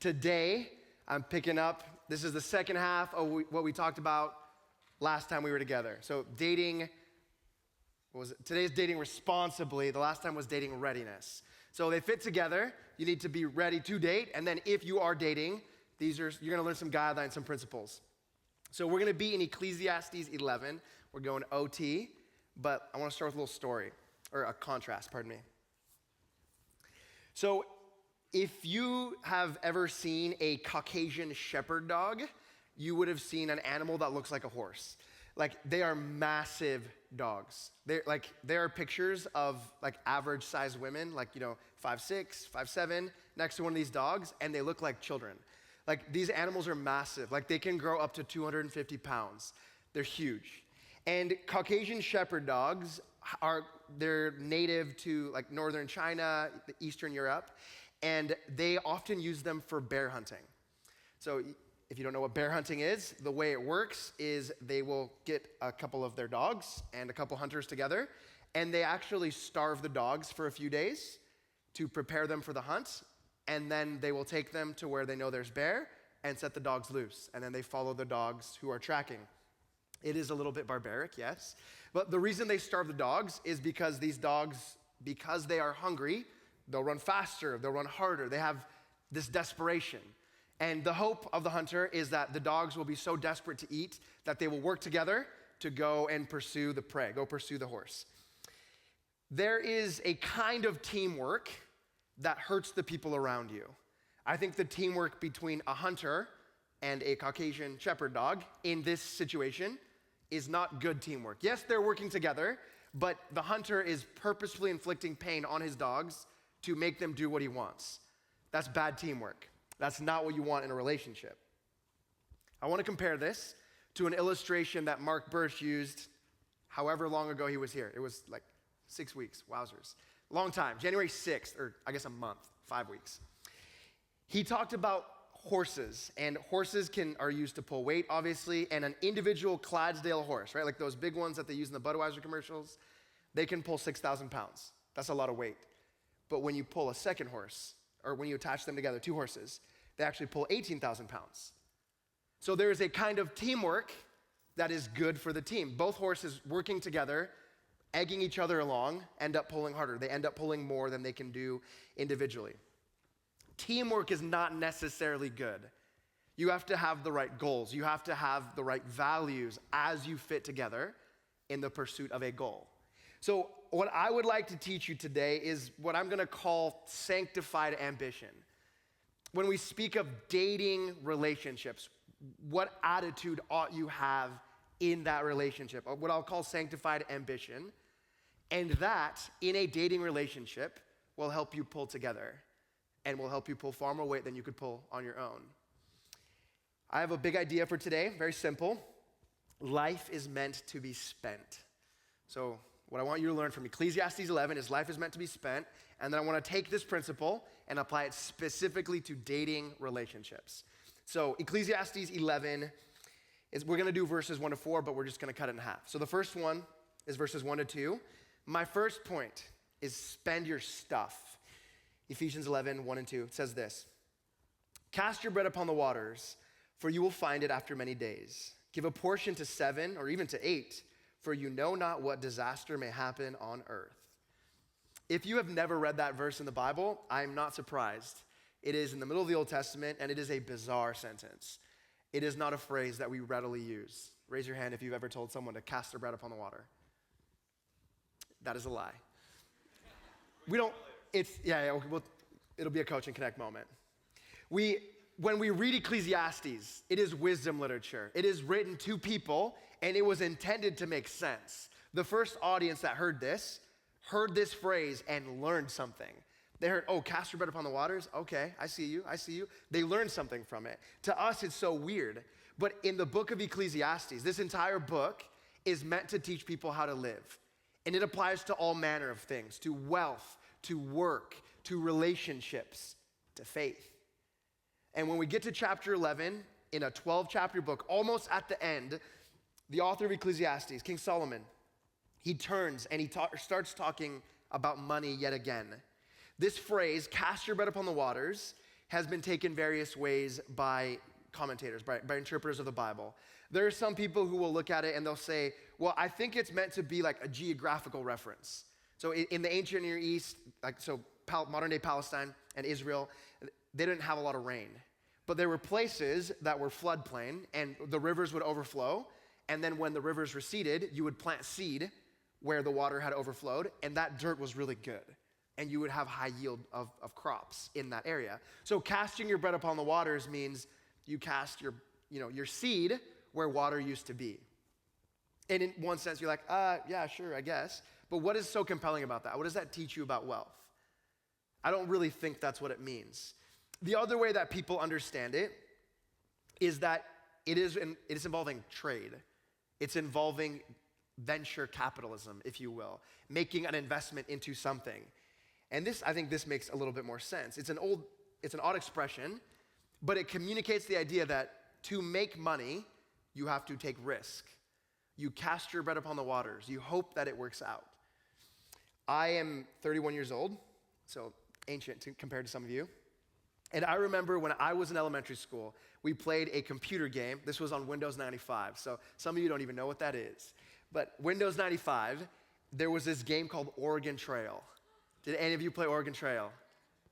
Today, I'm picking up, this is the second half of what we talked about last time we were together. So dating, today's dating responsibly. The last time was dating readiness. So they fit together. You need to be ready to date. And then if you are dating, you're gonna learn some guidelines, some principles. So we're gonna be in Ecclesiastes 11. We're going OT, but I wanna start with a little story, or a contrast, pardon me. So if you have ever seen a Caucasian shepherd dog, you would have seen an animal that looks like a horse. Like, they are massive dogs. There are pictures of like average sized women, like, 5'6", 5'7", next to one of these dogs, and they look like children. Like, these animals are massive. Like, they can grow up to 250 pounds. They're huge. And Caucasian shepherd dogs they're native to like northern China, Eastern Europe, and they often use them for bear hunting. So if you don't know what bear hunting is, the way it works is they will get a couple of their dogs and a couple hunters together, and they actually starve the dogs for a few days to prepare them for the hunt, and then they will take them to where they know there's bear and set the dogs loose, and then they follow the dogs who are tracking. It is a little bit barbaric, yes, but the reason they starve the dogs is because these dogs, because they are hungry, they'll run faster, they'll run harder, they have this desperation. And the hope of the hunter is that the dogs will be so desperate to eat that they will work together to go and pursue the prey, go pursue the horse. There is a kind of teamwork that hurts the people around you. I think the teamwork between a hunter and a Caucasian shepherd dog in this situation is not good teamwork. Yes, they're working together, but the hunter is purposefully inflicting pain on his dogs to make them do what he wants. That's bad teamwork. That's not what you want in a relationship. I want to compare this to an illustration that Mark Birch used however long ago he was here. It was like 6 weeks, wowzers. Long time, January 6th, or I guess a month, 5 weeks. He talked about horses, and horses are used to pull weight, obviously, and an individual Clydesdale horse, right? Like those big ones that they use in the Budweiser commercials, they can pull 6,000 pounds. That's a lot of weight. But when you pull a second horse, or when you attach them together, two horses, they actually pull 18,000 pounds. So there is a kind of teamwork that is good for the team. Both horses working together, egging each other along, end up pulling harder. They end up pulling more than they can do individually. Teamwork is not necessarily good. You have to have the right goals. You have to have the right values as you fit together in the pursuit of a goal. So what I would like to teach you today is what I'm gonna call sanctified ambition. When we speak of dating relationships, what attitude ought you have in that relationship? What I'll call sanctified ambition. And that, in a dating relationship, will help you pull together and will help you pull far more weight than you could pull on your own. I have a big idea for today, very simple. Life is meant to be spent. So what I want you to learn from Ecclesiastes 11 is life is meant to be spent, and then I want to take this principle and apply it specifically to dating relationships. So Ecclesiastes 11, we're going to do verses 1 to 4, but we're just going to cut it in half. So the first one is verses 1 to 2. My first point is spend your stuff. Ephesians 11, 1 and 2, it says this: cast your bread upon the waters, for you will find it after many days. Give a portion to 7 or even to 8, for you know not what disaster may happen on earth. If you have never read that verse in the Bible, I'm not surprised. It is in the middle of the Old Testament, and it is a bizarre sentence. It is not a phrase that we readily use. Raise your hand if you've ever told someone to cast their bread upon the water. That is a lie. It'll be a Coach and Connect moment. When we read Ecclesiastes, it is wisdom literature. It is written to people, and it was intended to make sense. The first audience that heard this phrase and learned something. They heard, oh, cast your bread upon the waters? Okay, I see you. They learned something from it. To us, it's so weird. But in the book of Ecclesiastes, this entire book is meant to teach people how to live. And it applies to all manner of things, to wealth, to work, to relationships, to faith. And when we get to chapter 11, in a 12-chapter book, almost at the end, the author of Ecclesiastes, King Solomon, he turns and he starts talking about money yet again. This phrase, cast your bread upon the waters, has been taken various ways by commentators, by interpreters of the Bible. There are some people who will look at it and they'll say, well, I think it's meant to be like a geographical reference. So in the ancient Near East, modern day Palestine and Israel, they didn't have a lot of rain. But there were places that were floodplain and the rivers would overflow. And then when the rivers receded, you would plant seed where the water had overflowed, and that dirt was really good. And you would have high yield of crops in that area. So casting your bread upon the waters means you cast your seed where water used to be. And in one sense, you're like, yeah, sure, I guess. But what is so compelling about that? What does that teach you about wealth? I don't really think that's what it means. The other way that people understand it is that it is involving trade. It's involving venture capitalism, if you will, making an investment into something. And I think this makes a little bit more sense. It's an odd expression, but it communicates the idea that to make money, you have to take risk. You cast your bread upon the waters. You hope that it works out. I am 31 years old, so ancient compared to some of you. And I remember when I was in elementary school, we played a computer game. This was on Windows 95, so some of you don't even know what that is. But Windows 95, there was this game called Oregon Trail. Did any of you play Oregon Trail?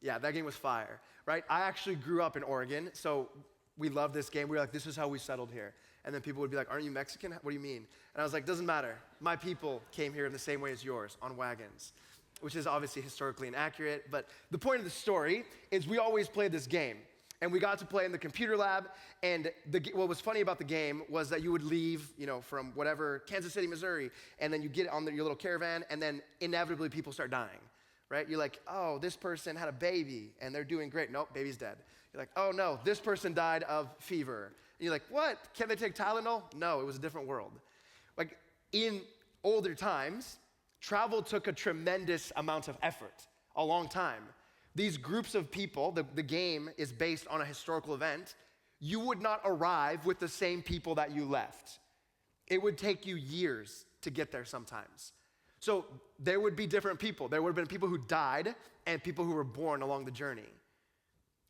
Yeah, that game was fire, right? I actually grew up in Oregon, so we loved this game. We were like, this is how we settled here. And then people would be like, aren't you Mexican? What do you mean? And I was like, doesn't matter. My people came here in the same way as yours, on wagons, which is obviously historically inaccurate. But the point of the story is we always played this game. And we got to play in the computer lab. And what was funny about the game was that you would leave, from whatever, Kansas City, Missouri, and then you get on your little caravan, and then inevitably people start dying, right? You're like, oh, this person had a baby, and they're doing great. Nope, baby's dead. You're like, oh no, this person died of fever. And you're like, what? Can they take Tylenol? No, it was a different world. Like, in older times, travel took a tremendous amount of effort, a long time. These groups of people, the game is based on a historical event. You would not arrive with the same people that you left. It would take you years to get there sometimes. So there would be different people. There would have been people who died and people who were born along the journey.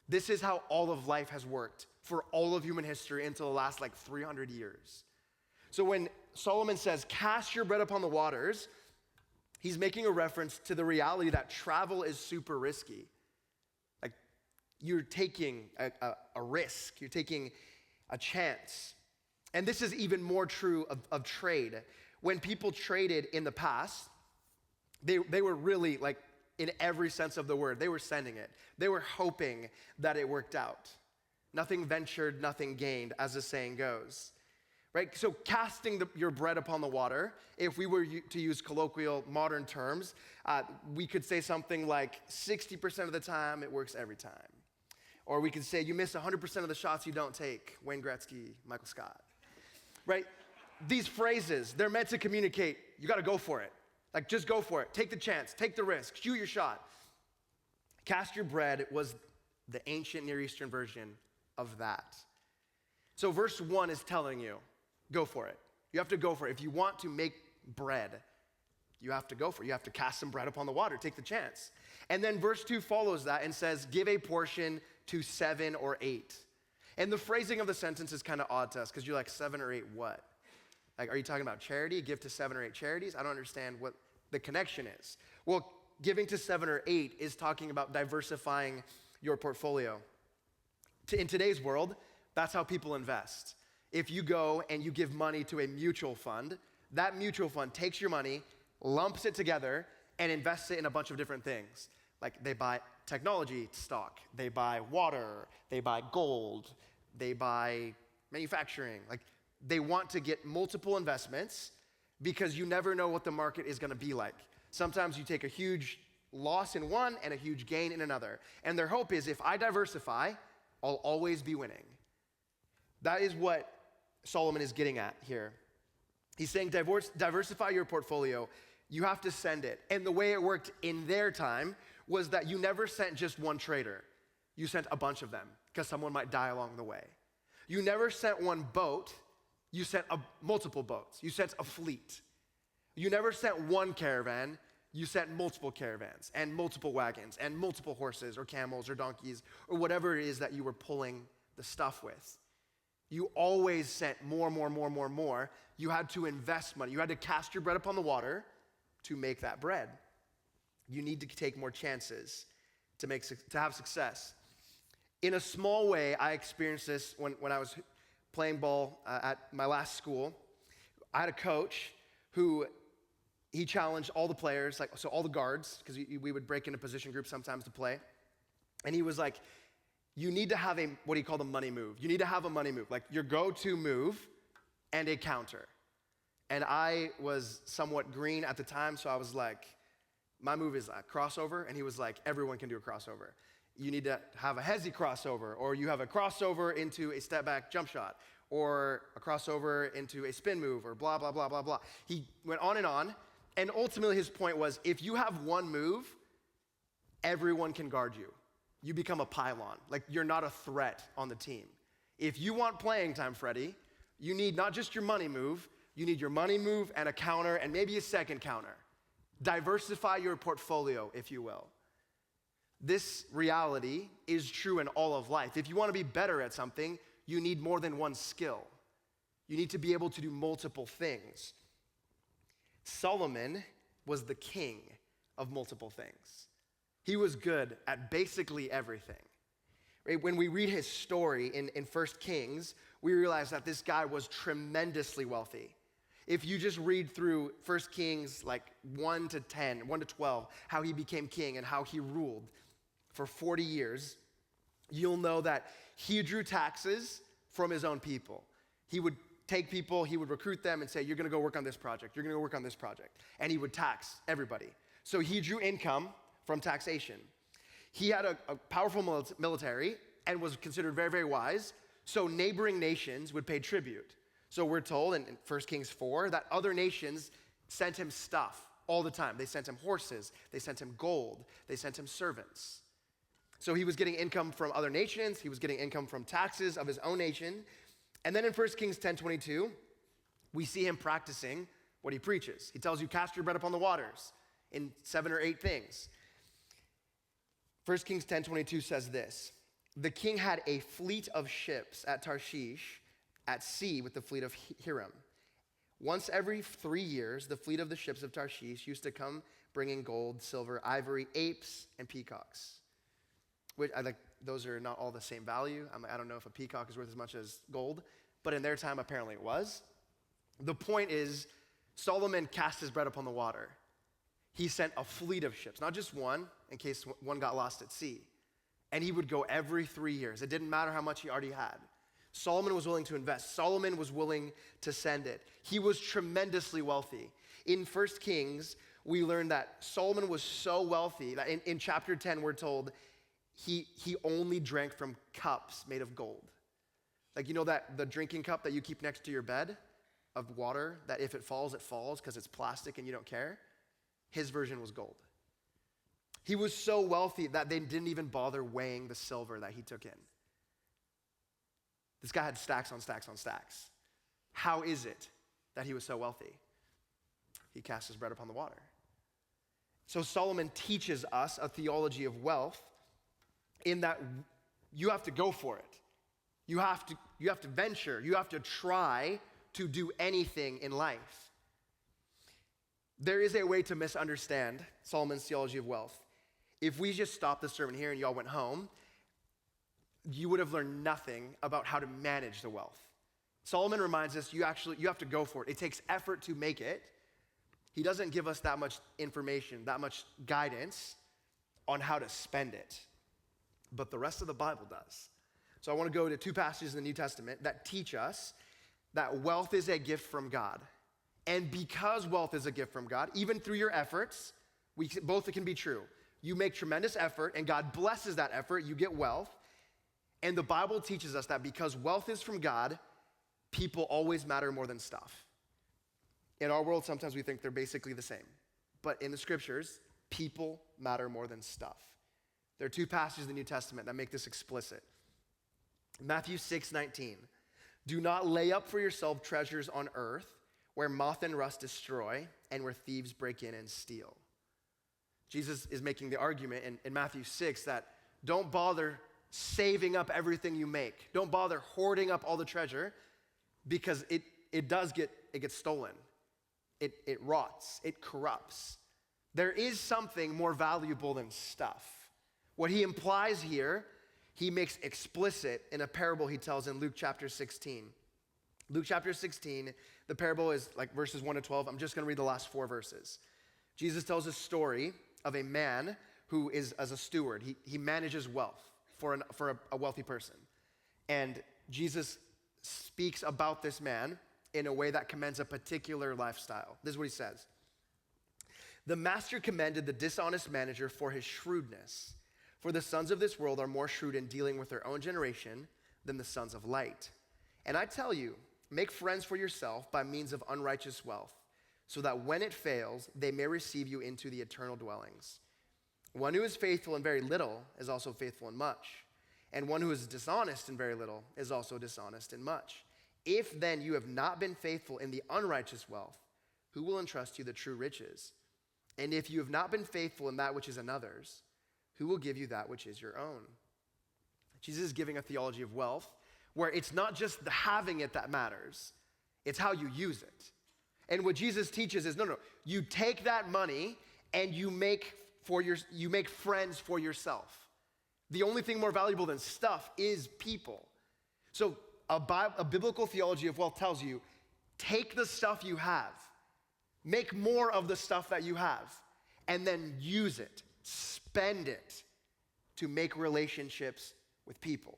This is how all of life has worked for all of human history until the last 300 years. So when Solomon says, cast your bread upon the waters, he's making a reference to the reality that travel is super risky. Like, you're taking a risk, you're taking a chance. And this is even more true of trade. When people traded in the past, they were really, in every sense of the word, they were sending it. They were hoping that it worked out. Nothing ventured, nothing gained, as the saying goes. Right? So casting your bread upon the water, if we were to use colloquial modern terms, we could say something like 60% of the time, it works every time. Or we could say you miss 100% of the shots you don't take, Wayne Gretzky, Michael Scott. Right? These phrases, they're meant to communicate, you gotta go for it. Just go for it. Take the chance, take the risk, shoot your shot. Cast your bread was the ancient Near Eastern version of that. So verse 1 is telling you, go for it. You have to go for it. If you want to make bread, you have to go for it. You have to cast some bread upon the water, take the chance. And then verse 2 follows that and says, give a portion to 7 or 8. And the phrasing of the sentence is kind of odd to us because you're like, 7 or 8 what? Are you talking about charity? Give to 7 or 8 charities? I don't understand what the connection is. Well, giving to 7 or 8 is talking about diversifying your portfolio. In today's world, that's how people invest. If you go and you give money to a mutual fund, that mutual fund takes your money, lumps it together, and invests it in a bunch of different things. They buy technology stock, they buy water, they buy gold, they buy manufacturing. They want to get multiple investments because you never know what the market is gonna be like. Sometimes you take a huge loss in one and a huge gain in another. And their hope is if I diversify, I'll always be winning. That is what Solomon is getting at here. He's saying diversify your portfolio. You have to send it. And the way it worked in their time was that you never sent just one trader. You sent a bunch of them because someone might die along the way. You never sent one boat. You sent multiple boats. You sent a fleet. You never sent one caravan. You sent multiple caravans and multiple wagons and multiple horses or camels or donkeys or whatever it is that you were pulling the stuff with. You always sent more. You had to invest money. You had to cast your bread upon the water to make that bread. You need to take more chances to have success. In a small way, I experienced this when I was playing ball at my last school. I had a coach who he challenged all the players, so all the guards, because we would break into position groups sometimes to play. And he was like, you need to have what he called a money move. You need to have a money move, like your go-to move and a counter. And I was somewhat green at the time, so I was like, my move is a crossover. And he was like, everyone can do a crossover. You need to have a hezzy crossover, or you have a crossover into a step back jump shot, or a crossover into a spin move, or blah, blah, blah, blah, blah. He went on, and ultimately his point was, if you have one move, everyone can guard you. You become a pylon. Like, you're not a threat on the team. If you want playing time, Freddie, you need not just your money move, you need your money move and a counter and maybe a second counter. Diversify your portfolio, if you will. This reality is true in all of life. If you want to be better at something, you need more than one skill. You need to be able to do multiple things. Solomon was the king of multiple things. He was good at basically everything. Right? When we read his story in 1 Kings, we realize that this guy was tremendously wealthy. If you just read through 1 Kings 1 to 12, how he became king and how he ruled for 40 years, you'll know that he drew taxes from his own people. He would take people, he would recruit them and say, you're gonna go work on this project, you're gonna go work on this project. And he would tax everybody. So he drew income from taxation. He had a powerful military and was considered very, very wise. So neighboring nations would pay tribute. So we're told in 1 Kings 4 that other nations sent him stuff all the time. They sent him horses, they sent him gold, they sent him servants. So he was getting income from other nations, he was getting income from taxes of his own nation. And then in 1 Kings 10:22, we see him practicing what he preaches. He tells you, cast your bread upon the waters in 7 or 8 things. 1 Kings 10:22 says this, the king had a fleet of ships at Tarshish at sea with the fleet of Hiram. Once every 3 years, the fleet of the ships of Tarshish used to come bringing gold, silver, ivory, apes, and peacocks. Which those are not all the same value. I don't know if a peacock is worth as much as gold, but in their time, apparently it was. The point is, Solomon cast his bread upon the water. He sent a fleet of ships, not just one, in case one got lost at sea. And he would go every 3 years. It didn't matter how much he already had. Solomon was willing to invest. Solomon was willing to send it. He was tremendously wealthy. In 1 Kings, we learn that Solomon was so wealthy that in chapter 10, we're told he only drank from cups made of gold. Like, you know that the drinking cup that you keep next to your bed of water, that if it falls because it's plastic and you don't care? His version was gold. He was so wealthy that they didn't even bother weighing the silver that he took in. This guy had stacks on stacks on stacks. How is it that he was so wealthy? He cast his bread upon the water. So Solomon teaches us a theology of wealth in that you have to go for it. You have to venture. You have to try to do anything in life. There is a way to misunderstand Solomon's theology of wealth. If we just stopped the sermon here and y'all went home, you would have learned nothing about how to manage the wealth. Solomon reminds us you have to go for it. It takes effort to make it. He doesn't give us that much information, that much guidance on how to spend it. But the rest of the Bible does. So I want to go to 2 passages in the New Testament that teach us that wealth is a gift from God. And because wealth is a gift from God, even through your efforts, both can be true. You make tremendous effort and God blesses that effort, you get wealth. And the Bible teaches us that because wealth is from God, people always matter more than stuff. In our world, sometimes we think they're basically the same. But in the scriptures, people matter more than stuff. There are 2 passages in the New Testament that make this explicit. Matthew 6:19. Do not lay up for yourself treasures on earth where moth and rust destroy and where thieves break in and steal. Jesus is making the argument in Matthew 6 that don't bother saving up everything you make. Don't bother hoarding up all the treasure because it gets stolen. It rots, it corrupts. There is something more valuable than stuff. What he implies here, he makes explicit in a parable he tells in Luke chapter 16. Luke chapter 16, the parable is like verses 1 to 12. I'm just going to read the last 4 verses. Jesus tells a story of a man who is as a steward. He manages wealth for a wealthy person. And Jesus speaks about this man in a way that commends a particular lifestyle. This is what he says. The master commended the dishonest manager for his shrewdness. For the sons of this world are more shrewd in dealing with their own generation than the sons of light. And I tell you, make friends for yourself by means of unrighteous wealth, so that when it fails, they may receive you into the eternal dwellings. One who is faithful in very little is also faithful in much, and one who is dishonest in very little is also dishonest in much. If then you have not been faithful in the unrighteous wealth, who will entrust you the true riches? And if you have not been faithful in that which is another's, who will give you that which is your own? Jesus is giving a theology of wealth where it's not just the having it that matters, it's how you use it. And what Jesus teaches is, no, you take that money and you make friends for yourself. The only thing more valuable than stuff is people. So a biblical theology of wealth tells you, take the stuff you have, make more of the stuff that you have, and then use it, spend it to make relationships with people.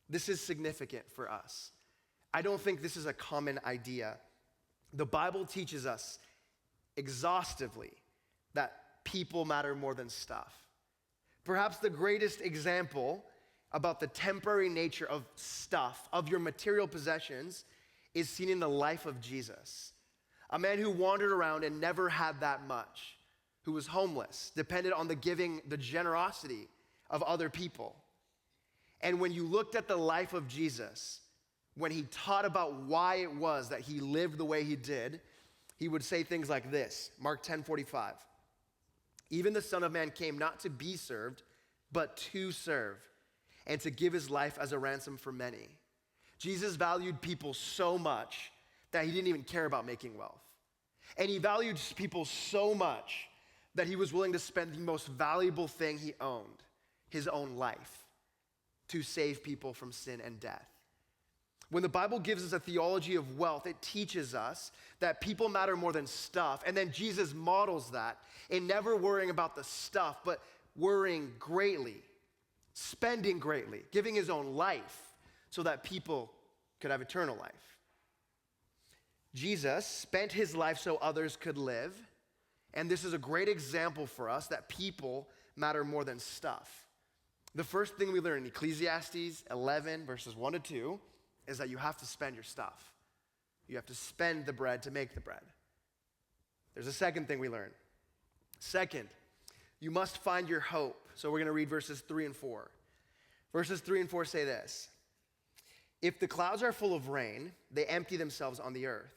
This is significant for us. I don't think this is a common idea. The Bible teaches us exhaustively that people matter more than stuff. Perhaps the greatest example about the temporary nature of stuff, of your material possessions, is seen in the life of Jesus. A man who wandered around and never had that much, who was homeless, depended on the giving, the generosity of other people. And when you looked at the life of Jesus, when he taught about why it was that he lived the way he did, he would say things like this, Mark 10:45. Even the Son of Man came not to be served, but to serve, and to give his life as a ransom for many. Jesus valued people so much that he didn't even care about making wealth. And he valued people so much that he was willing to spend the most valuable thing he owned, his own life, to save people from sin and death. When the Bible gives us a theology of wealth, it teaches us that people matter more than stuff. And then Jesus models that in never worrying about the stuff, but worrying greatly, spending greatly, giving his own life so that people could have eternal life. Jesus spent his life so others could live. And this is a great example for us that people matter more than stuff. The first thing we learn in Ecclesiastes 11, verses 1 to 2, is that you have to spend your stuff. You have to spend the bread to make the bread. There's a second thing we learn. Second, you must find your hope. So we're going to read verses 3 and 4. Verses 3 and 4 say this. If the clouds are full of rain, they empty themselves on the earth.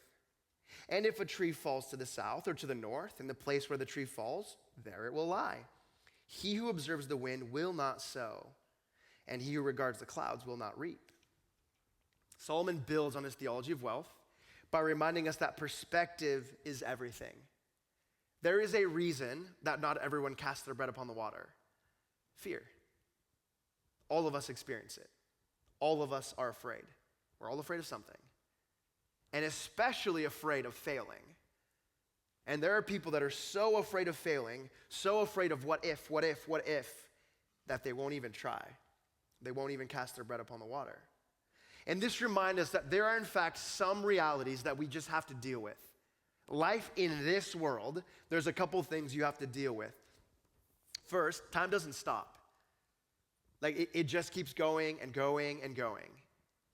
And if a tree falls to the south or to the north, in the place where the tree falls, there it will lie. He who observes the wind will not sow, and he who regards the clouds will not reap. Solomon builds on his theology of wealth by reminding us that perspective is everything. There is a reason that not everyone casts their bread upon the water. Fear. All of us experience it. All of us are afraid. We're all afraid of something. And especially afraid of failing. And there are people that are so afraid of failing, so afraid of what if, that they won't even try. They won't even cast their bread upon the water. And this reminds us that there are in fact some realities that we just have to deal with. Life in this world, there's a couple things you have to deal with. First, time doesn't stop. Like it just keeps going and going and going.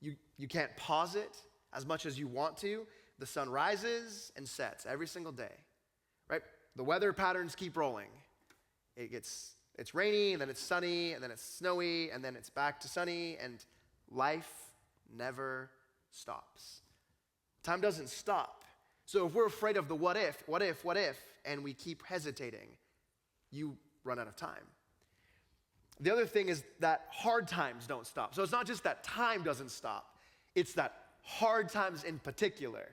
You can't pause it as much as you want to. The sun rises and sets every single day, right? The weather patterns keep rolling. It's rainy, and then it's sunny, and then it's snowy, and then it's back to sunny, and life never stops. Time doesn't stop. So if we're afraid of the what if, and we keep hesitating, you run out of time. The other thing is that hard times don't stop. So it's not just that time doesn't stop, it's that hard times in particular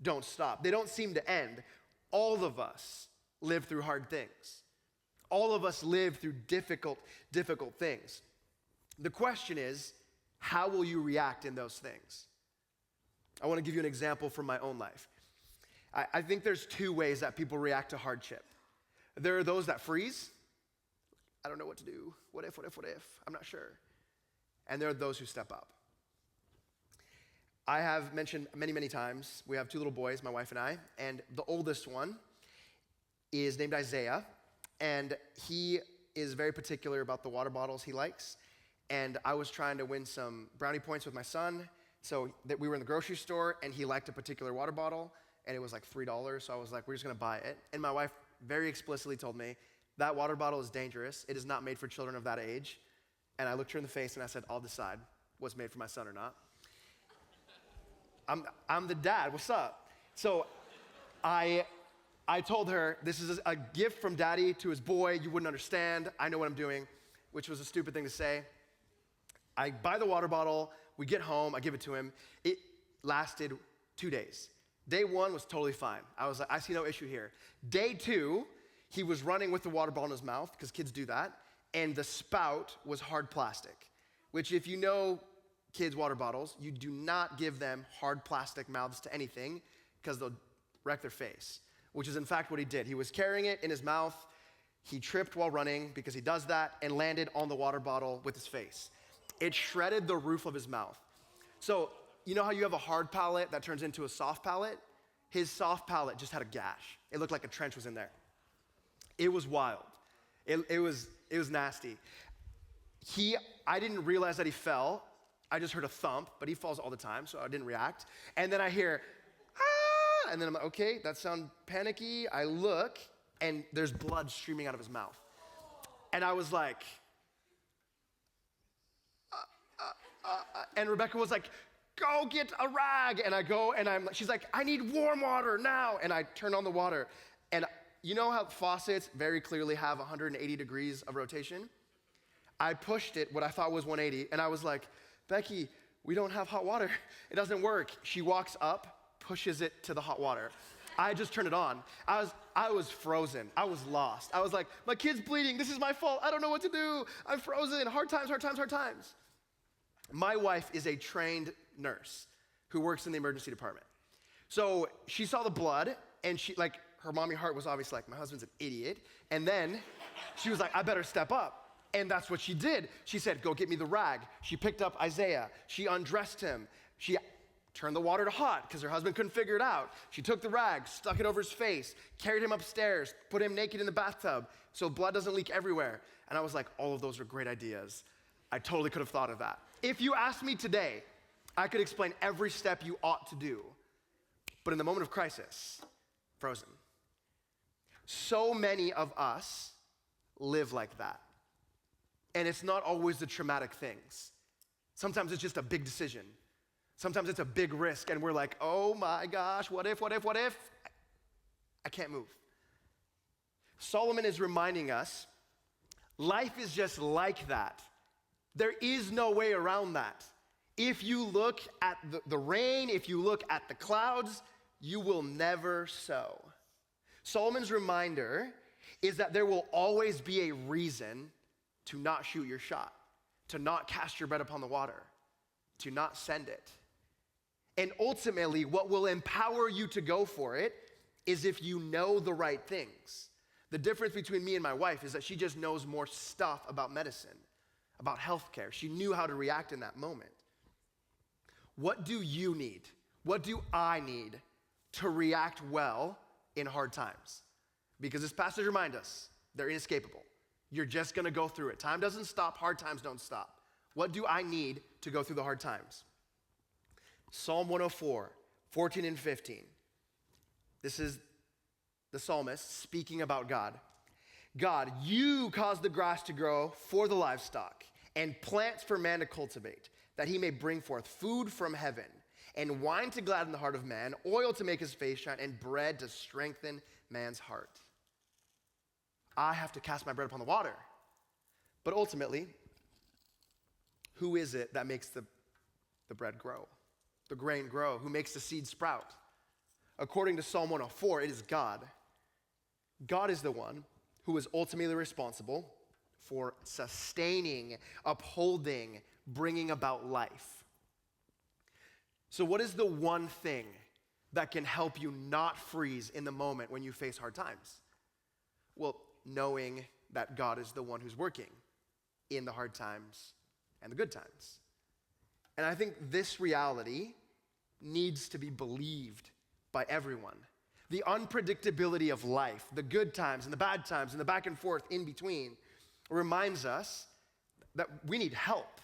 don't stop. They don't seem to end. All of us live through hard things. All of us live through difficult things. The question is, how will you react in those things? I want to give you an example from my own life. I think there's two ways that people react to hardship. There are those that freeze. I don't know what to do. What if? I'm not sure. And there are those who step up. I have mentioned many times, we have two little boys, my wife and I, and the oldest one is named Isaiah, and he is very particular about the water bottles he likes, and I was trying to win some brownie points with my son, so that we were in the grocery store, and he liked a particular water bottle, and it was like $3, so I was like, we're just gonna buy it, and my wife very explicitly told me, that water bottle is dangerous, it is not made for children of that age, and I looked her in the face and I said, I'll decide what's made for my son or not. I'm the dad, what's up? So I told her, this is a gift from daddy to his boy, you wouldn't understand, I know what I'm doing, which was a stupid thing to say. I buy the water bottle, we get home, I give it to him. It lasted 2 days. Day one was totally fine. I was like, I see no issue here. Day two, he was running with the water bottle in his mouth, because kids do that, and the spout was hard plastic, which if you know kids' water bottles, you do not give them hard plastic mouths to anything, because they'll wreck their face, which is in fact what he did. He was carrying it in his mouth, he tripped while running, because he does that, and landed on the water bottle with his face. It shredded the roof of his mouth. So, you know how you have a hard palate that turns into a soft palate? His soft palate just had a gash. It looked like a trench was in there. It was wild. It was nasty. I didn't realize that he fell. I just heard a thump, but he falls all the time, so I didn't react. And then I hear, ah, and then I'm like, okay, that sounds panicky. I look, and there's blood streaming out of his mouth. And I was like, and Rebecca was like, go get a rag. And I go, and she's like, I need warm water now. And I turn on the water. And you know how faucets very clearly have 180 degrees of rotation? I pushed it, what I thought was 180, and I was like, Becky, we don't have hot water. It doesn't work. She walks up, pushes it to the hot water. I just turned it on. I was frozen. I was lost. I was like, my kid's bleeding. This is my fault. I don't know what to do. I'm frozen. Hard times. My wife is a trained nurse who works in the emergency department. So she saw the blood, and her mommy heart was obviously like, my husband's an idiot. And then she was like, I better step up. And that's what she did. She said, go get me the rag. She picked up Isaiah. She undressed him. She turned the water to hot because her husband couldn't figure it out. She took the rag, stuck it over his face, carried him upstairs, put him naked in the bathtub so blood doesn't leak everywhere. And I was like, all of those are great ideas. I totally could have thought of that. If you asked me today, I could explain every step you ought to do. But in the moment of crisis, frozen. So many of us live like that. And it's not always the traumatic things. Sometimes it's just a big decision. Sometimes it's a big risk, and we're like, oh my gosh, what if? I can't move. Solomon is reminding us, life is just like that. There is no way around that. If you look at the rain, if you look at the clouds, you will never sow. Solomon's reminder is that there will always be a reason to not shoot your shot, to not cast your bread upon the water, to not send it. And ultimately, what will empower you to go for it is if you know the right things. The difference between me and my wife is that she just knows more stuff about medicine, about healthcare. She knew how to react in that moment. What do you need? What do I need to react well in hard times? Because this passage reminds us, they're inescapable. You're just gonna go through it. Time doesn't stop, hard times don't stop. What do I need to go through the hard times? Psalm 104, 14 and 15. This is the psalmist speaking about God. God, you cause the grass to grow for the livestock and plants for man to cultivate, that he may bring forth food from heaven and wine to gladden the heart of man, oil to make his face shine, and bread to strengthen man's heart. I have to cast my bread upon the water. But ultimately, who is it that makes the bread grow, the grain grow, who makes the seed sprout? According to Psalm 104, it is God. God is the one who is ultimately responsible for sustaining, upholding, bringing about life. So what is the one thing that can help you not freeze in the moment when you face hard times? Well, knowing that God is the one who's working in the hard times and the good times. And I think this reality needs to be believed by everyone. The unpredictability of life, the good times and the bad times and the back and forth in between, reminds us that we need help.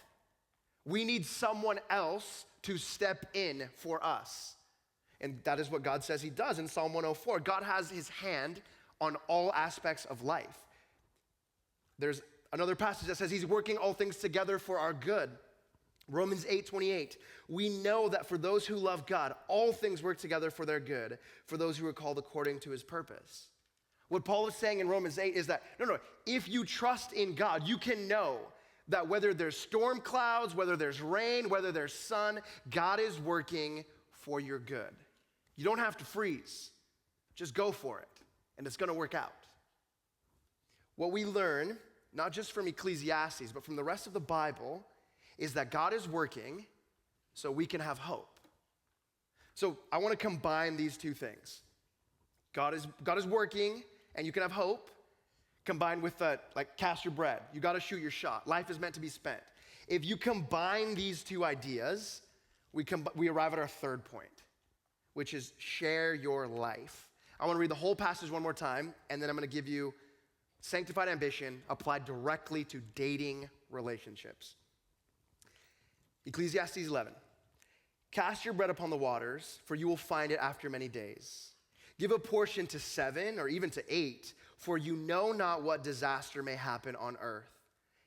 We need someone else to step in for us. And that is what God says he does in Psalm 104. God has his hand on all aspects of life. There's another passage that says he's working all things together for our good. Romans 8:28, we know that for those who love God, all things work together for their good, for those who are called according to his purpose. What Paul is saying in Romans 8 is that, no, if you trust in God, you can know that whether there's storm clouds, whether there's rain, whether there's sun, God is working for your good. You don't have to freeze. Just go for it, and it's going to work out. What we learn, not just from Ecclesiastes, but from the rest of the Bible, is that God is working so we can have hope. So I want to combine these two things. God is working and you can have hope, combined with cast your bread. You got to shoot your shot. Life is meant to be spent. If you combine these two ideas, we arrive at our third point, which is share your life. I want to read the whole passage one more time, and then I'm going to give you sanctified ambition applied directly to dating relationships. Ecclesiastes 11. Cast your bread upon the waters, for you will find it after many days. Give a portion to 7 or even to 8, for you know not what disaster may happen on earth.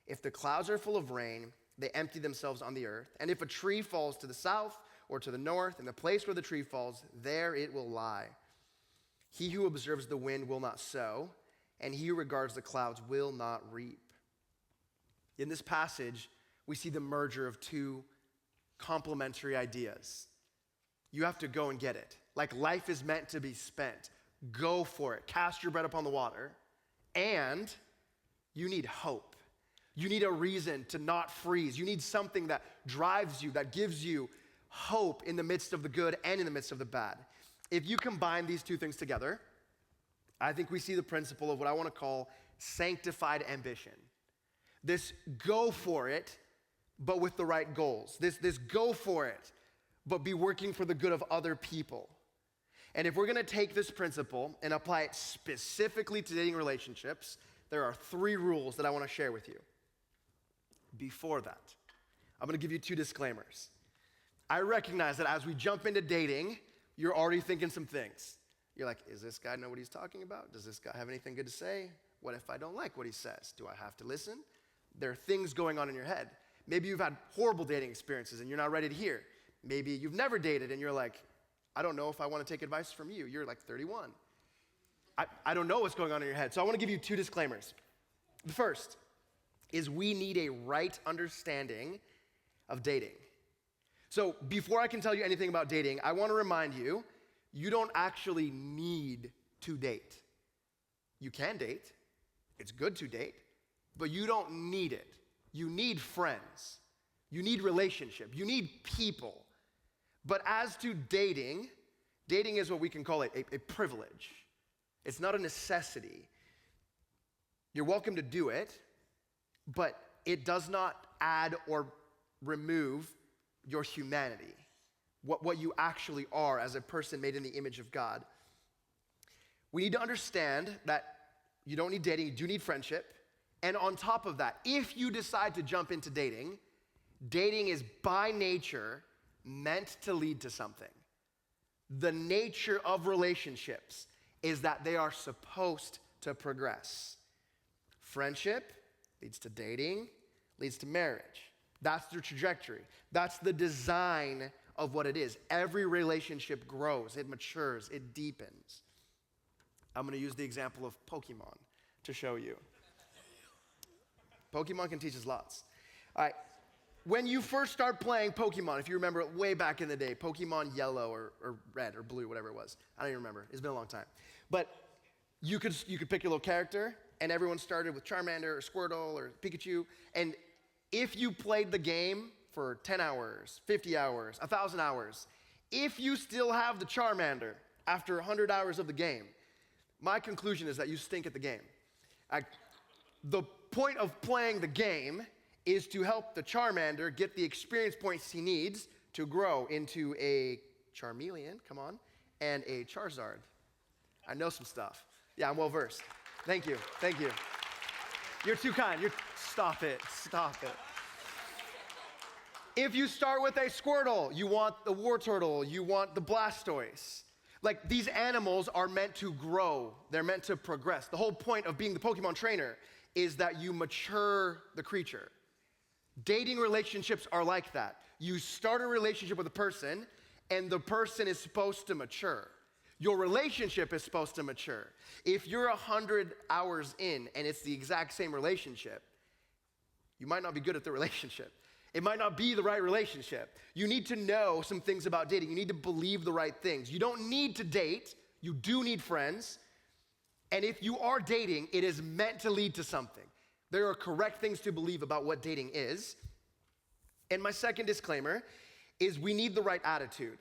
If the clouds are full of rain, they empty themselves on the earth. And if a tree falls to the south or to the north, in the place where the tree falls, there it will lie. He who observes the wind will not sow, and he who regards the clouds will not reap. In this passage, we see the merger of two complementary ideas. You have to go and get it. Like life is meant to be spent. Go for it. Cast your bread upon the water. And you need hope. You need a reason to not freeze. You need something that drives you, that gives you hope in the midst of the good and in the midst of the bad. If you combine these two things together, I think we see the principle of what I want to call sanctified ambition. This go for it, but with the right goals. This go for it, but be working for the good of other people. And if we're going to take this principle and apply it specifically to dating relationships, there are 3 rules that I want to share with you. Before that, I'm going to give you 2 disclaimers. I recognize that as we jump into dating, you're already thinking some things. You're like, is this guy know what he's talking about? Does this guy have anything good to say? What if I don't like what he says? Do I have to listen? There are things going on in your head. Maybe you've had horrible dating experiences and you're not ready to hear. Maybe you've never dated and you're like, I don't know if I want to take advice from you. You're like 31. I don't know what's going on in your head. So I want to give you 2 disclaimers. The first is we need a right understanding of dating. So before I can tell you anything about dating, I want to remind you, you don't actually need to date. You can date. It's good to date, but you don't need it. You need friends. You need relationship. You need people. But as to dating, dating is what we can call a privilege. It's not a necessity. You're welcome to do it, but it does not add or remove your humanity, what you actually are as a person made in the image of God. We need to understand that you don't need dating, you do need friendship. And on top of that, if you decide to jump into dating, dating is by nature meant to lead to something. The nature of relationships is that they are supposed to progress. Friendship leads to dating, leads to marriage. That's the trajectory. That's the design of what it is. Every relationship grows, it matures, it deepens. I'm going to use the example of Pokemon to show you. Pokemon can teach us lots. All right. When you first start playing Pokemon, if you remember way back in the day, Pokemon Yellow or Red or Blue, whatever it was. I don't even remember. It's been a long time. But you could pick your little character, and everyone started with Charmander or Squirtle or Pikachu. And if you played the game for 10 hours, 50 hours, 1,000 hours, if you still have the Charmander after 100 hours of the game, my conclusion is that you stink at the game. The point of playing the game is to help the Charmander get the experience points he needs to grow into a Charmeleon, come on, and a Charizard. I know some stuff. Yeah, I'm well versed. Thank you. You're too kind. Stop it. If you start with a Squirtle, you want the Wartortle, you want the Blastoise. Like, these animals are meant to grow. They're meant to progress. The whole point of being the Pokemon trainer is that you mature the creature. Dating relationships are like that. You start a relationship with a person, and the person is supposed to mature. Your relationship is supposed to mature. If you're 100 hours in and it's the exact same relationship, you might not be good at the relationship. It might not be the right relationship. You need to know some things about dating. You need to believe the right things. You don't need to date. You do need friends. And if you are dating, it is meant to lead to something. There are correct things to believe about what dating is. And my second disclaimer is we need the right attitude.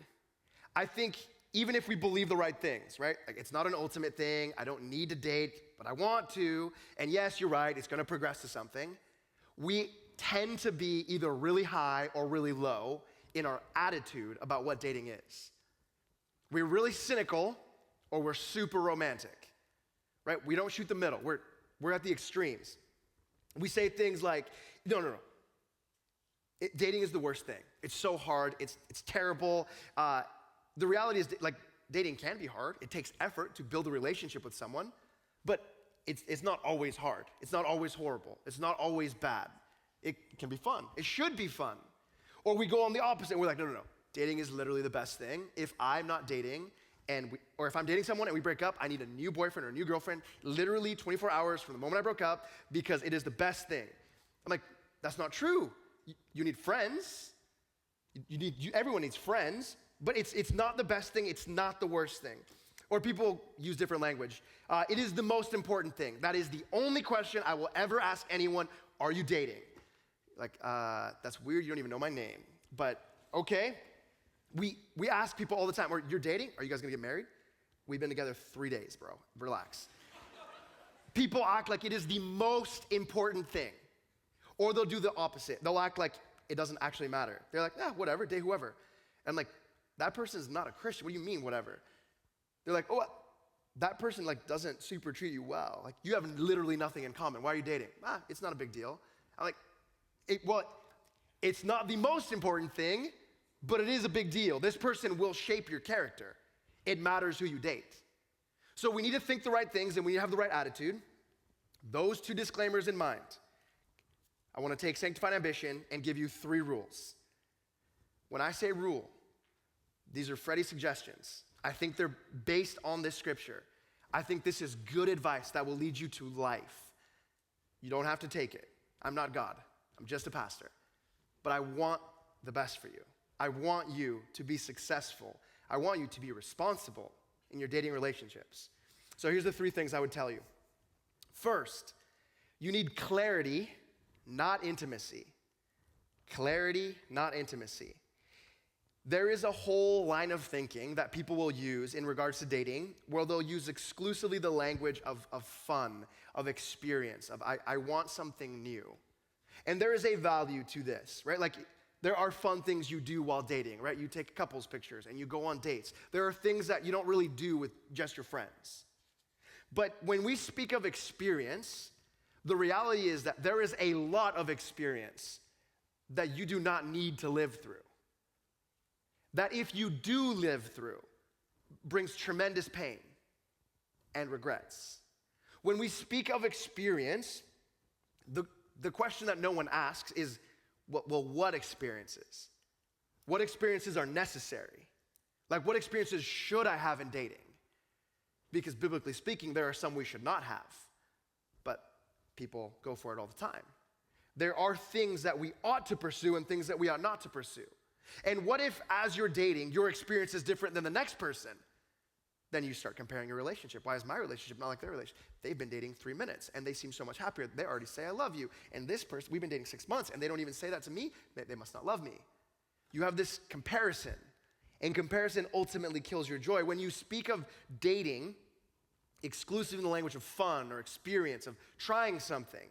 I think even if we believe the right things, right? Like, it's not an ultimate thing. I don't need to date, but I want to. And yes, you're right, it's going to progress to something. We tend to be either really high or really low in our attitude about what dating is. We're really cynical or we're super romantic, right? We don't shoot the middle. We're at the extremes. We say things like, no. Dating is the worst thing. It's so hard. It's terrible. The reality is, like, dating can be hard. It takes effort to build a relationship with someone, but it's not always hard. It's not always horrible. It's not always bad. It can be fun. It should be fun. Or we go on the opposite, and we're like, no. Dating is literally the best thing. If I'm not dating, or if I'm dating someone and we break up, I need a new boyfriend or a new girlfriend, literally 24 hours from the moment I broke up, because it is the best thing. I'm like, that's not true. You need friends. Everyone needs friends, but it's not the best thing. It's not the worst thing. Or people use different language. It is the most important thing. That is the only question I will ever ask anyone. Are you dating? Like, that's weird. You don't even know my name. But okay. We ask people all the time, you're dating? Are you guys going to get married? We've been together 3 days, bro. Relax. People act like it is the most important thing. Or they'll do the opposite. They'll act like it doesn't actually matter. They're like, whatever, date whoever. And I'm like, that person is not a Christian. What do you mean, whatever? They're like, that person doesn't super treat you well. Like, you have literally nothing in common. Why are you dating? It's not a big deal. I'm like, it's not the most important thing, but it is a big deal. This person will shape your character. It matters who you date. So we need to think the right things and we need to have the right attitude. Those two disclaimers in mind, I want to take Sanctified Ambition and give you 3 rules. When I say rule, these are Freddie's suggestions. I think they're based on this scripture. I think this is good advice that will lead you to life. You don't have to take it. I'm not God. I'm just a pastor. But I want the best for you. I want you to be successful. I want you to be responsible in your dating relationships. So here's the 3 things I would tell you. First, you need clarity, not intimacy. Clarity, not intimacy. There is a whole line of thinking that people will use in regards to dating where they'll use exclusively the language of fun, of experience, of I want something new. And there is a value to this, right? Like, there are fun things you do while dating, right? You take couples pictures and you go on dates. There are things that you don't really do with just your friends. But when we speak of experience, the reality is that there is a lot of experience that you do not need to live through. That if you do live through, brings tremendous pain and regrets. When we speak of experience, the question that no one asks is, what experiences? What experiences are necessary? Like, what experiences should I have in dating? Because biblically speaking, there are some we should not have. people go for it all the time. There are things that we ought to pursue and things that we ought not to pursue. And what if, as you're dating, your experience is different than the next person? Then you start comparing your relationship. Why is my relationship not like their relationship? They've been dating 3 minutes, and they seem so much happier. They already say, I love you. And this person, we've been dating 6 months, and they don't even say that to me. They must not love me. You have this comparison, and comparison ultimately kills your joy. When you speak of dating exclusively in the language of fun or experience, of trying something,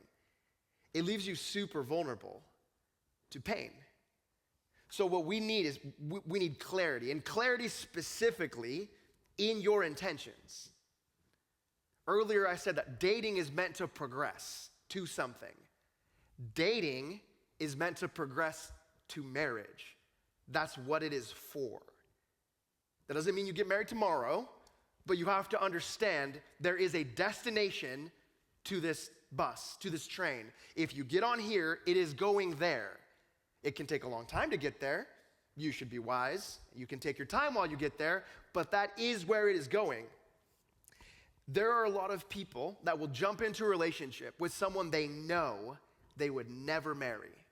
it leaves you super vulnerable to pain. So what we need is, we need clarity, and clarity specifically in your intentions. Earlier I said that dating is meant to progress to something. Dating is meant to progress to marriage. That's what it is for. That doesn't mean you get married tomorrow, but you have to understand there is a destination to this bus, to this train. If you get on here, it is going there. It can take a long time to get there. You should be wise. You can take your time while you get there, but that is where it is going. There are a lot of people that will jump into a relationship with someone they know they would never marry.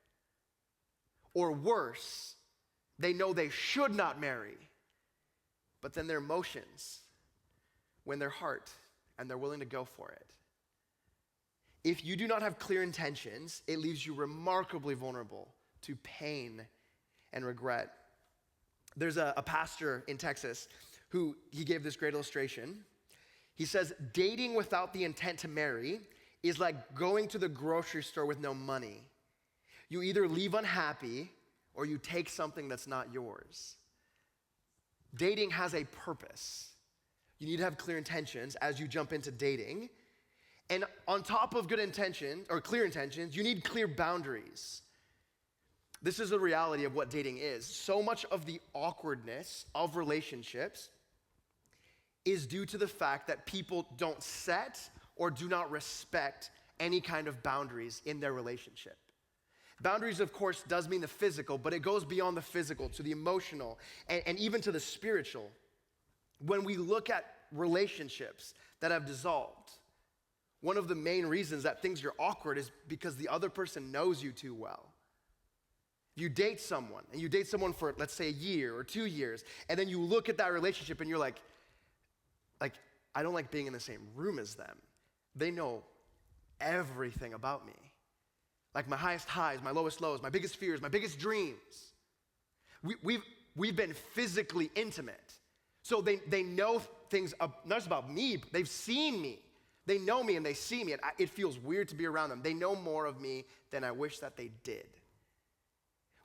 Or worse, they know they should not marry, but then their emotions win their heart and they're willing to go for it. If you do not have clear intentions, it leaves you remarkably vulnerable to pain and regret. There's a pastor in Texas who he gave this great illustration. He says, dating without the intent to marry is like going to the grocery store with no money. You either leave unhappy or you take something that's not yours. Dating has a purpose. You need to have clear intentions as you jump into dating. And on top of good intentions, or clear intentions, you need clear boundaries. This is the reality of what dating is. So much of the awkwardness of relationships is due to the fact that people don't set or do not respect any kind of boundaries in their relationship. Boundaries, of course, does mean the physical, but it goes beyond the physical to the emotional and even to the spiritual. When we look at relationships that have dissolved, one of the main reasons that things are awkward is because the other person knows you too well. You date someone, and you date someone for, let's say, a year or 2 years, and then you look at that relationship and you're like, I don't like being in the same room as them. They know everything about me. Like my highest highs, my lowest lows, my biggest fears, my biggest dreams. We've been physically intimate. So they know things, not just about me, but they've seen me. They know me and they see me, and it feels weird to be around them. They know more of me than I wish that they did.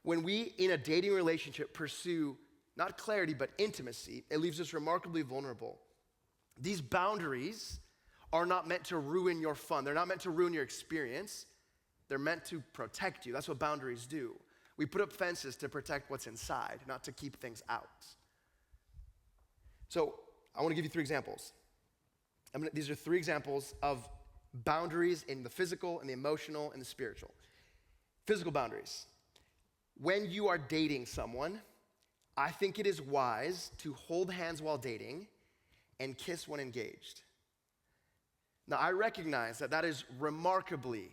When we, in a dating relationship, pursue not clarity, but intimacy, it leaves us remarkably vulnerable. These boundaries are not meant to ruin your fun. They're not meant to ruin your experience. They're meant to protect you. That's what boundaries do. We put up fences to protect what's inside, not to keep things out. So I want to give you 3 examples. These are 3 examples of boundaries in the physical and the emotional and the spiritual. Physical boundaries. When you are dating someone, I think it is wise to hold hands while dating and kiss when engaged. Now, I recognize that is remarkably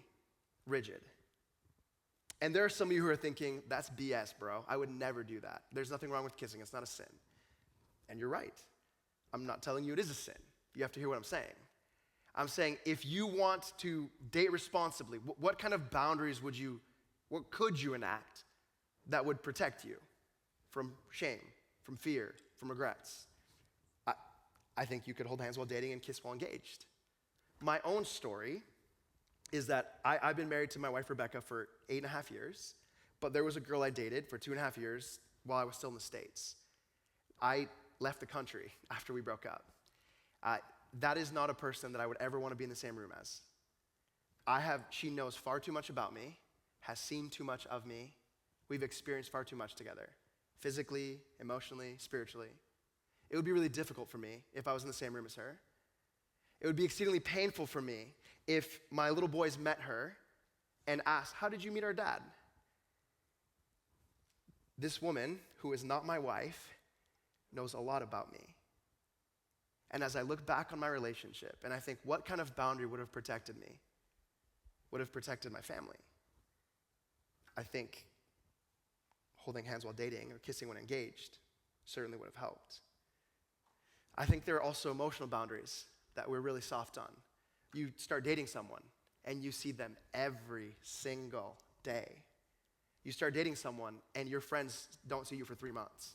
rigid. And there are some of you who are thinking, that's BS, bro. I would never do that. There's nothing wrong with kissing. It's not a sin. And you're right. I'm not telling you it is a sin. You have to hear what I'm saying. I'm saying if you want to date responsibly, what kind of boundaries what could you enact that would protect you from shame, from fear, from regrets? I think you could hold hands while dating and kiss while engaged. My own story is that I've been married to my wife, Rebecca, for 8.5 years, but there was a girl I dated for 2.5 years while I was still in the States. I left the country after we broke up. That is not a person that I would ever want to be in the same room as. She knows far too much about me, has seen too much of me. We've experienced far too much together, physically, emotionally, spiritually. It would be really difficult for me if I was in the same room as her. It would be exceedingly painful for me if my little boys met her and asked, how did you meet our dad? This woman, who is not my wife, knows a lot about me. And as I look back on my relationship and I think, what kind of boundary would have protected me? would have protected my family. I think holding hands while dating or kissing when engaged certainly would have helped. I think there are also emotional boundaries that we're really soft on. You start dating someone and you see them every single day. You start dating someone and your friends don't see you for 3 months.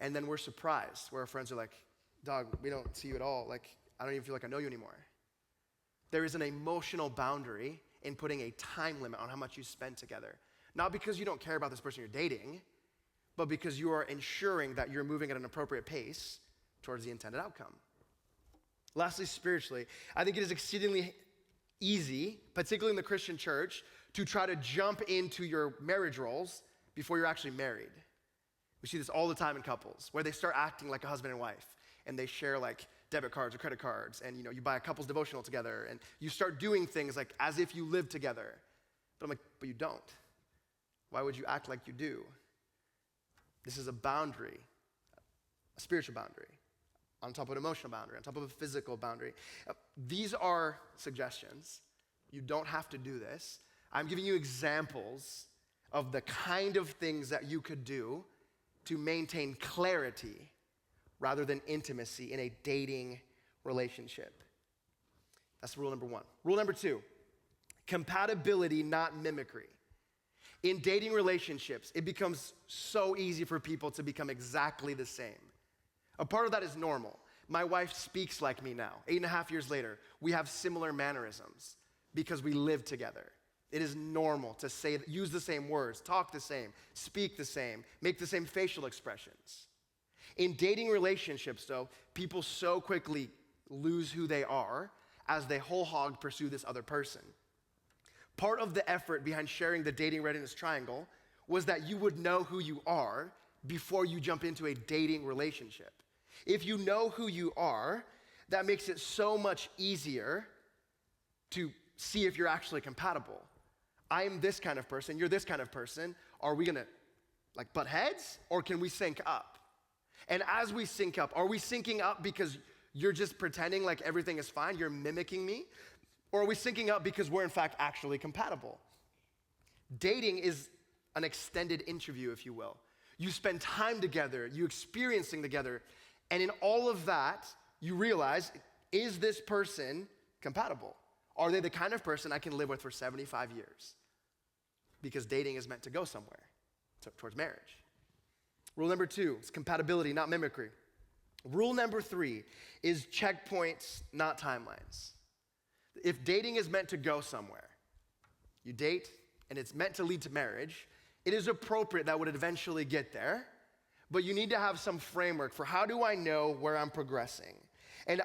And then we're surprised where our friends are like, dog, we don't see you at all. Like, I don't even feel like I know you anymore. There is an emotional boundary in putting a time limit on how much you spend together. Not because you don't care about this person you're dating, but because you are ensuring that you're moving at an appropriate pace towards the intended outcome. Lastly, spiritually, I think it is exceedingly easy, particularly in the Christian church, to try to jump into your marriage roles before you're actually married. We see this all the time in couples, where they start acting like a husband and wife, and they share like debit cards or credit cards, and you buy a couple's devotional together, and you start doing things like as if you live together. But I'm like, but you don't. Why would you act like you do? This is a boundary, a spiritual boundary, on top of an emotional boundary, on top of a physical boundary. These are suggestions. You don't have to do this. I'm giving you examples of the kind of things that you could do to maintain clarity rather than intimacy in a dating relationship. That's rule number 1. Rule number 2, compatibility, not mimicry. In dating relationships, it becomes so easy for people to become exactly the same. A part of that is normal. My wife speaks like me now. 8.5 years later, we have similar mannerisms because we live together. It is normal to use the same words, talk the same, speak the same, make the same facial expressions. In dating relationships, though, people so quickly lose who they are as they whole hog pursue this other person. Part of the effort behind sharing the dating readiness triangle was that you would know who you are before you jump into a dating relationship. If you know who you are, that makes it so much easier to see if you're actually compatible. I'm this kind of person, you're this kind of person. Are we gonna butt heads, or can we sync up? And as we sync up, are we syncing up because you're just pretending like everything is fine, you're mimicking me? Or are we syncing up because we're in fact actually compatible? Dating is an extended interview, if you will. You spend time together, you experiencing together, and in all of that, you realize, is this person compatible? Are they the kind of person I can live with for 75 years? Because dating is meant to go somewhere, towards marriage. Rule number 2 is compatibility, not mimicry. Rule number 3 is checkpoints, not timelines. If dating is meant to go somewhere, you date and it's meant to lead to marriage, it is appropriate that would eventually get there, but you need to have some framework for how do I know where I'm progressing? And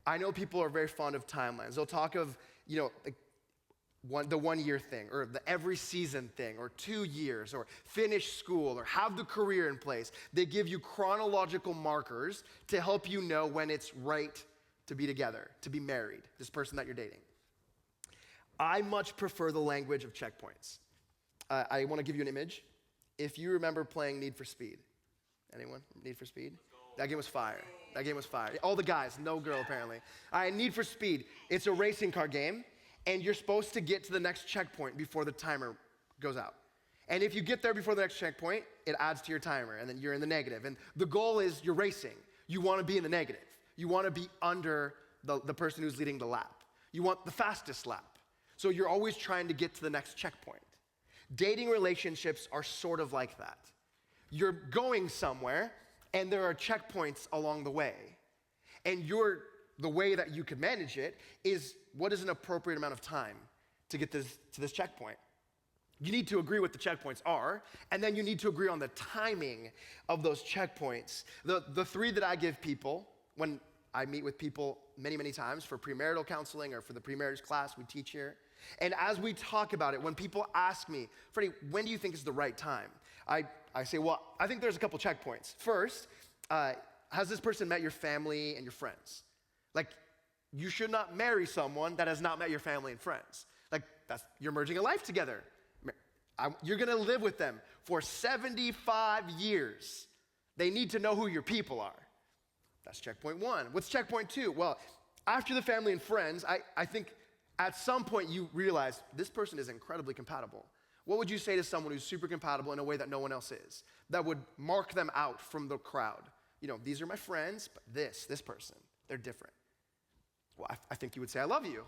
I know people are very fond of timelines. They'll talk of, the 1 year thing, or the every season thing, or 2 years, or finish school, or have the career in place. They give you chronological markers to help you know when it's right to be together, to be married, this person that you're dating. I much prefer the language of checkpoints. I want to give you an image. If you remember playing Need for Speed, anyone? Need for Speed? That game was fire. That game was fire. All the guys, no girl apparently. All right, Need for Speed. It's a racing car game, and you're supposed to get to the next checkpoint before the timer goes out. And if you get there before the next checkpoint, it adds to your timer, and then you're in the negative. And the goal is you're racing. You want to be in the negative. You want to be under the person who's leading the lap. You want the fastest lap. So you're always trying to get to the next checkpoint. Dating relationships are sort of like that. You're going somewhere, and there are checkpoints along the way. And the way that you could manage it is what is an appropriate amount of time to get to this checkpoint. You need to agree what the checkpoints are, and then you need to agree on the timing of those checkpoints. The 3 that I give people when I meet with people many, many times for premarital counseling or for the premarriage class we teach here. And as we talk about it, when people ask me, Freddie, when do you think is the right time? I say, well, I think there's a couple checkpoints. First, has this person met your family and your friends? You should not marry someone that has not met your family and friends. You're merging a life together. You're gonna live with them for 75 years. They need to know who your people are. That's checkpoint 1. What's checkpoint 2? Well, after the family and friends, I think At some point, you realize this person is incredibly compatible. What would you say to someone who's super compatible in a way that no one else is? That would mark them out from the crowd. You know, these are my friends, but this person, they're different. Well, I think you would say, I love you.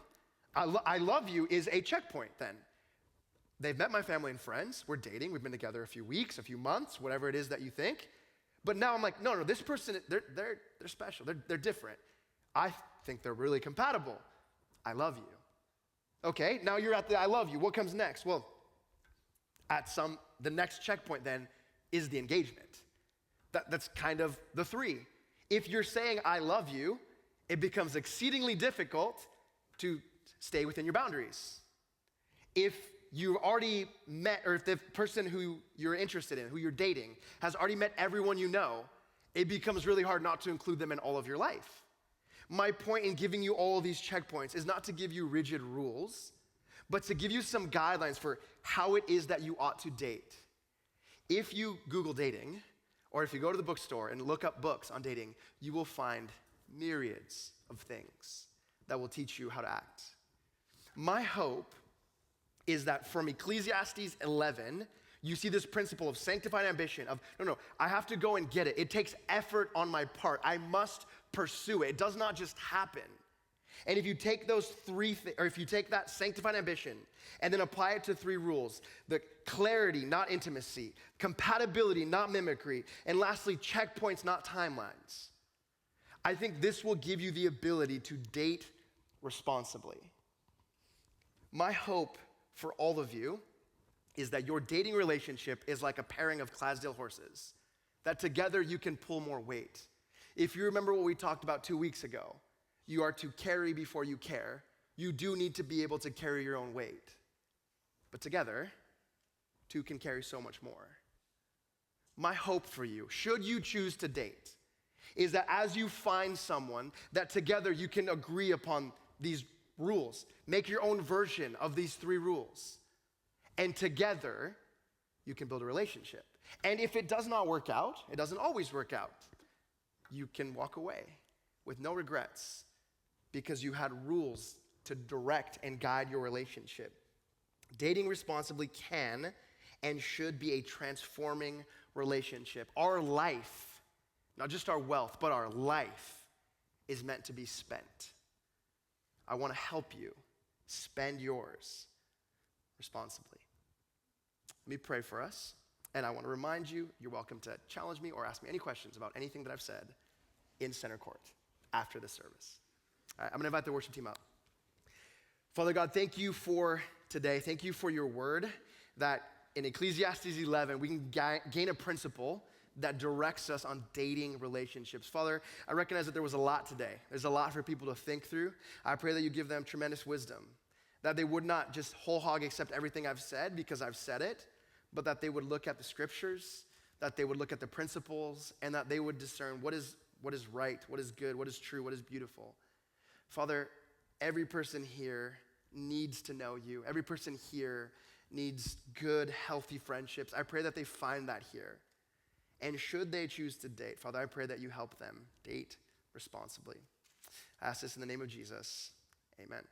I love you is a checkpoint then. They've met my family and friends. We're dating. We've been together a few weeks, a few months, whatever it is that you think. But now I'm like, no, this person, they're special. They're different. I think they're really compatible. I love you. Okay, now you're at the I love you. What comes next? Well, the next checkpoint then is the engagement. That's kind of the 3. If you're saying I love you, it becomes exceedingly difficult to stay within your boundaries. If you've already met, or if the person who you're interested in, who you're dating, has already met everyone you know, it becomes really hard not to include them in all of your life. My point in giving you all of these checkpoints is not to give you rigid rules, but to give you some guidelines for how it is that you ought to date. If you Google dating, or if you go to the bookstore and look up books on dating, you will find myriads of things that will teach you how to act. My hope is that from Ecclesiastes 11, you see this principle of sanctified ambition, of, no, I have to go and get it. It takes effort on my part. I must pursue it. It does not just happen. And if you take those if you take that sanctified ambition and then apply it to 3 rules, the clarity, not intimacy, compatibility, not mimicry, and lastly, checkpoints, not timelines, I think this will give you the ability to date responsibly. My hope for all of you is that your dating relationship is like a pairing of Clydesdale horses, that together you can pull more weight. If you remember what we talked about 2 weeks ago, you are to carry before you care. You do need to be able to carry your own weight. But together, 2 can carry so much more. My hope for you, should you choose to date, is that as you find someone, that together you can agree upon these rules. Make your own version of these 3 rules. And together, you can build a relationship. And if it does not work out, it doesn't always work out, you can walk away with no regrets because you had rules to direct and guide your relationship. Dating responsibly can and should be a transforming relationship. Our life, not just our wealth, but our life is meant to be spent. I want to help you spend yours responsibly. Let me pray for us, and I want to remind you, you're welcome to challenge me or ask me any questions about anything that I've said in center court after the service. All right, I'm going to invite the worship team up. Father God, thank you for today. Thank you for your word that in Ecclesiastes 11, we can gain a principle that directs us on dating relationships. Father, I recognize that there was a lot today. There's a lot for people to think through. I pray that you give them tremendous wisdom, that they would not just whole hog accept everything I've said because I've said it, but that they would look at the scriptures, that they would look at the principles, and that they would discern what is right, what is good, what is true, what is beautiful. Father, every person here needs to know you. Every person here needs good, healthy friendships. I pray that they find that here. And should they choose to date, Father, I pray that you help them date responsibly. I ask this in the name of Jesus. Amen.